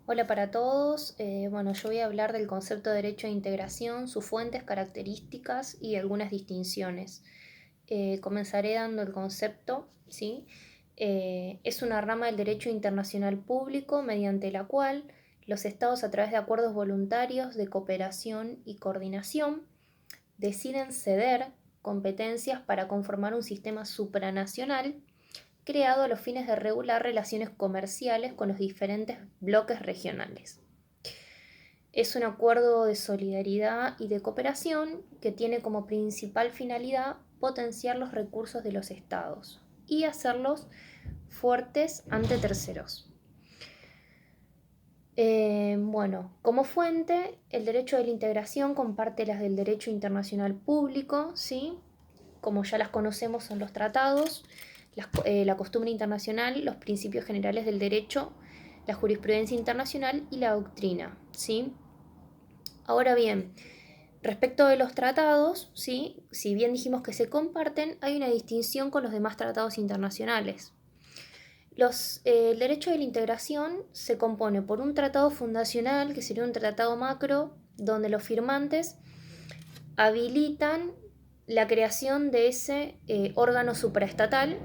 Hola para todos. Yo voy a hablar del concepto de derecho de integración, sus fuentes, características y algunas distinciones. Comenzaré dando el concepto, ¿sí? Es una rama del derecho internacional público mediante la cual los estados, a través de acuerdos voluntarios de cooperación y coordinación, deciden ceder competencias para conformar un sistema supranacional creado a los fines de regular relaciones comerciales con los diferentes bloques regionales. Es un acuerdo de solidaridad y de cooperación que tiene como principal finalidad potenciar los recursos de los estados y hacerlos fuertes ante terceros. Como fuente, el derecho de la integración comparte las del derecho internacional público, ¿sí? Como ya las conocemos, son los tratados, la costumbre internacional, los principios generales del derecho, la jurisprudencia internacional y la doctrina, ¿sí? Ahora bien, respecto de los tratados, ¿sí? Si bien dijimos que se comparten, hay una distinción con los demás tratados internacionales. El derecho de la integración se compone por un tratado fundacional, que sería un tratado macro, donde los firmantes habilitan la creación de ese órgano supraestatal,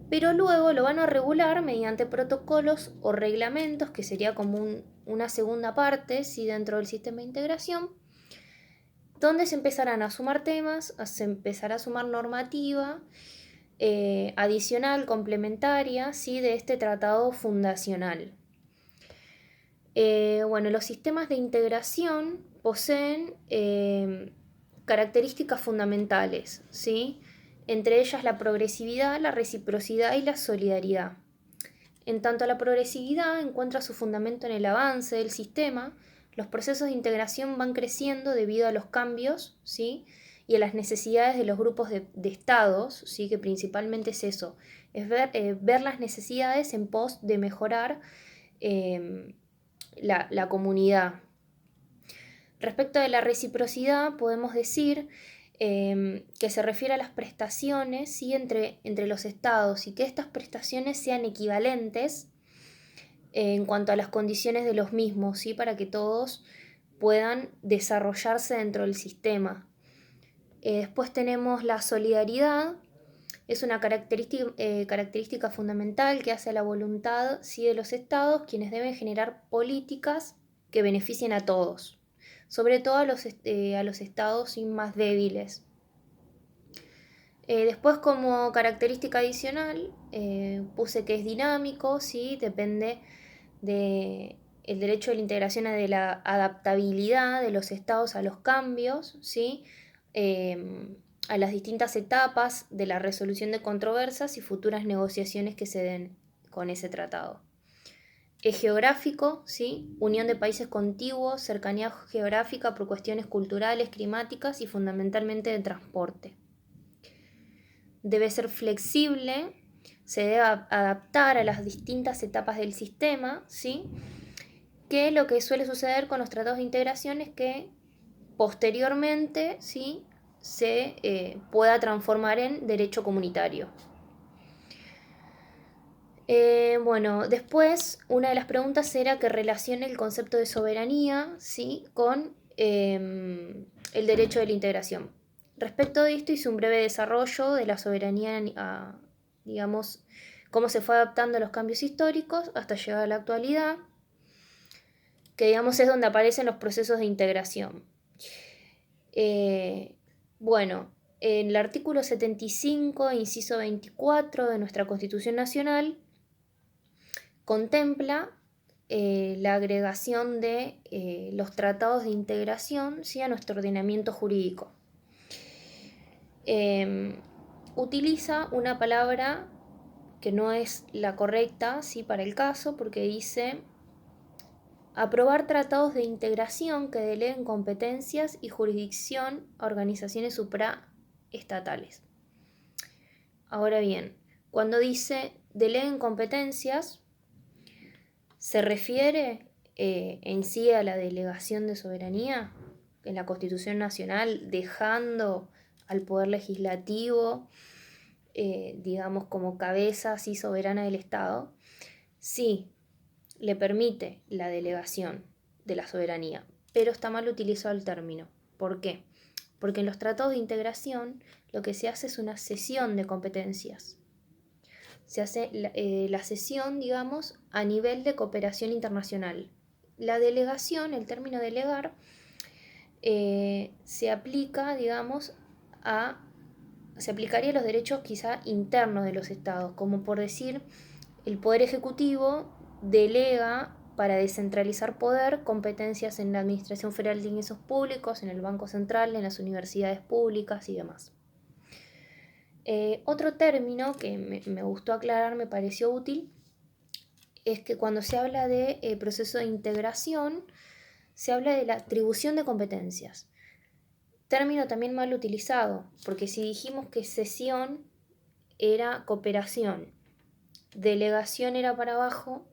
pero luego lo van a regular mediante protocolos o reglamentos, que sería como una segunda parte, ¿sí? Dentro del sistema de integración, donde se empezarán a sumar temas, se empezará a sumar normativa adicional, complementaria, ¿sí? De este tratado fundacional. Los sistemas de integración poseen características fundamentales, ¿sí? Entre ellas la progresividad, la reciprocidad y la solidaridad. En tanto, la progresividad encuentra su fundamento en el avance del sistema. Los procesos de integración van creciendo debido a los cambios, ¿sí? Y a las necesidades de los grupos de estados, ¿sí? Que principalmente es eso, es ver las necesidades en pos de mejorar eh, la comunidad. Respecto de la reciprocidad, podemos decir que se refiere a las prestaciones, ¿sí? entre los estados, y que estas prestaciones sean equivalentes en cuanto a las condiciones de los mismos, ¿sí? Para que todos puedan desarrollarse dentro del sistema. Después tenemos la solidaridad. Es una característica fundamental que hace a la voluntad, ¿sí? De los estados, quienes deben generar políticas que beneficien a todos, sobre todo a los estados más débiles. Después, como característica adicional, puse que es dinámico, ¿sí? Depende del derecho de la integración, de la adaptabilidad de los estados a los cambios, ¿sí? A las distintas etapas de la resolución de controversias y futuras negociaciones que se den con ese tratado. Es geográfico, ¿sí? Unión de países contiguos, cercanía geográfica por cuestiones culturales, climáticas y fundamentalmente de transporte. Debe ser flexible, se debe adaptar a las distintas etapas del sistema, ¿sí? Que lo que suele suceder con los tratados de integración es que posteriormente, ¿sí? Se pueda transformar en derecho comunitario. Después una de las preguntas era que relacione el concepto de soberanía, ¿sí? Con el derecho de la integración. Respecto de esto hice un breve desarrollo de la soberanía, digamos, cómo se fue adaptando a los cambios históricos hasta llegar a la actualidad, que digamos es donde aparecen los procesos de integración. Eh, bueno, en el artículo 75, inciso 24 de nuestra Constitución Nacional, contempla la agregación de los tratados de integración, ¿sí? A nuestro ordenamiento jurídico. Utiliza una palabra que no es la correcta, ¿sí? Para el caso, porque dice aprobar tratados de integración que deleguen competencias y jurisdicción a organizaciones supraestatales. Ahora bien, cuando dice deleguen competencias, se refiere en sí a la delegación de soberanía en la Constitución Nacional, dejando al Poder Legislativo, digamos, como cabeza así soberana del Estado. Sí, le permite la delegación de la soberanía, pero está mal utilizado el término. ¿Por qué? Porque en los tratados de integración lo que se hace es una cesión de competencias. Se hace la cesión, digamos, a nivel de cooperación internacional. La delegación, el término delegar, se aplica, digamos, se aplicaría a los derechos quizá internos de los estados, como por decir, el Poder Ejecutivo delega para descentralizar poder competencias en la Administración Federal de Ingresos Públicos, en el Banco Central, en las universidades públicas y demás. Otro término que me gustó aclarar, me pareció útil, es que cuando se habla de proceso de integración, se habla de la atribución de competencias. Término también mal utilizado, porque si dijimos que cesión era cooperación, delegación era para abajo,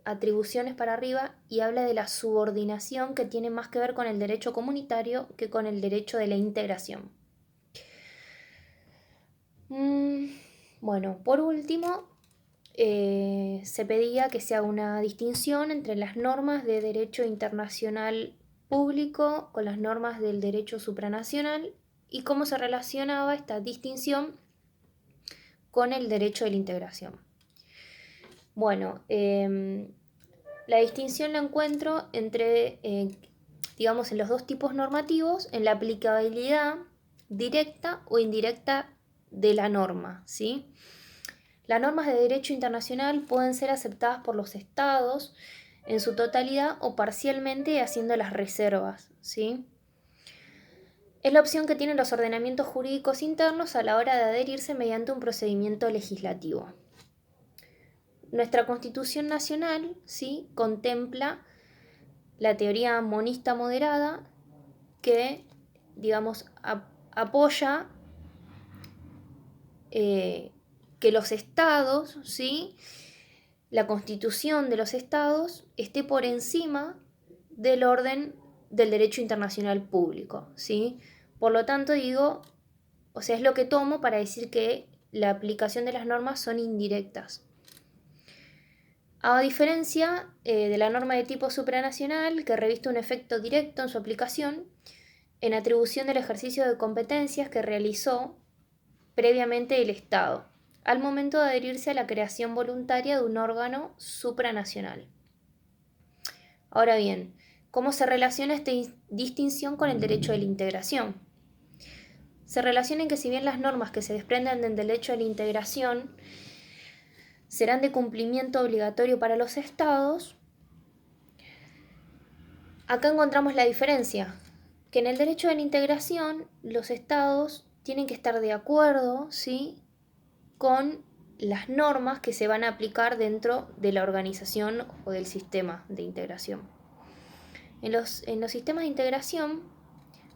atribuciones para arriba, y habla de la subordinación, que tiene más que ver con el derecho comunitario que con el derecho de la integración. Bueno, por último, se pedía que se haga una distinción entre las normas de derecho internacional público con las normas del derecho supranacional y cómo se relacionaba esta distinción con el derecho de la integración. Bueno, la distinción la encuentro entre, digamos, en los dos tipos normativos, en la aplicabilidad directa o indirecta de la norma, ¿sí? Las normas de derecho internacional pueden ser aceptadas por los estados en su totalidad o parcialmente, haciendo las reservas, ¿sí? Es la opción que tienen los ordenamientos jurídicos internos a la hora de adherirse mediante un procedimiento legislativo. Nuestra Constitución Nacional, ¿sí?, contempla la teoría monista moderada que, digamos, apoya que los estados, ¿sí?, la constitución de los estados esté por encima del orden del derecho internacional público, ¿sí? Por lo tanto, digo, o sea, es lo que tomo para decir que la aplicación de las normas son indirectas. A diferencia de la norma de tipo supranacional, que reviste un efecto directo en su aplicación, en atribución del ejercicio de competencias que realizó previamente el Estado, al momento de adherirse a la creación voluntaria de un órgano supranacional. Ahora bien, ¿cómo se relaciona esta distinción con el derecho de la integración? Se relaciona en que si bien las normas que se desprenden del derecho de la integración serán de cumplimiento obligatorio para los estados, acá encontramos la diferencia, que en el derecho de la integración los estados tienen que estar de acuerdo, ¿sí?, con las normas que se van a aplicar dentro de la organización o del sistema de integración. En los sistemas de integración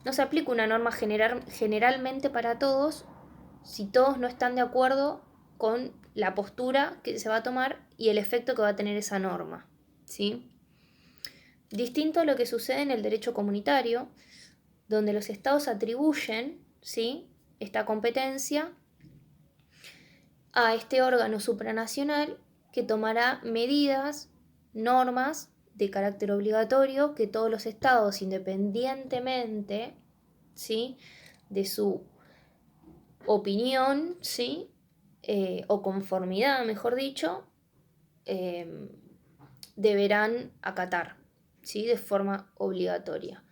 no se aplica una norma generalmente para todos si todos no están de acuerdo con la postura que se va a tomar y el efecto que va a tener esa norma, ¿sí? Distinto a lo que sucede en el derecho comunitario, donde los estados atribuyen, ¿sí?, esta competencia a este órgano supranacional que tomará medidas, normas de carácter obligatorio que todos los estados, independientemente, ¿sí?, de su opinión, ¿sí?, o conformidad, mejor dicho, deberán acatar, ¿sí?, de forma obligatoria.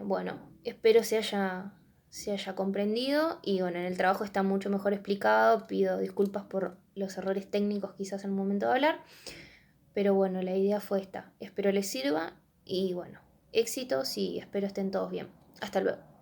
Bueno, espero se haya comprendido y bueno, en el trabajo está mucho mejor explicado. Pido disculpas por los errores técnicos quizás en el momento de hablar, pero bueno, la idea fue esta. Espero les sirva y bueno, éxitos y espero estén todos bien. Hasta luego.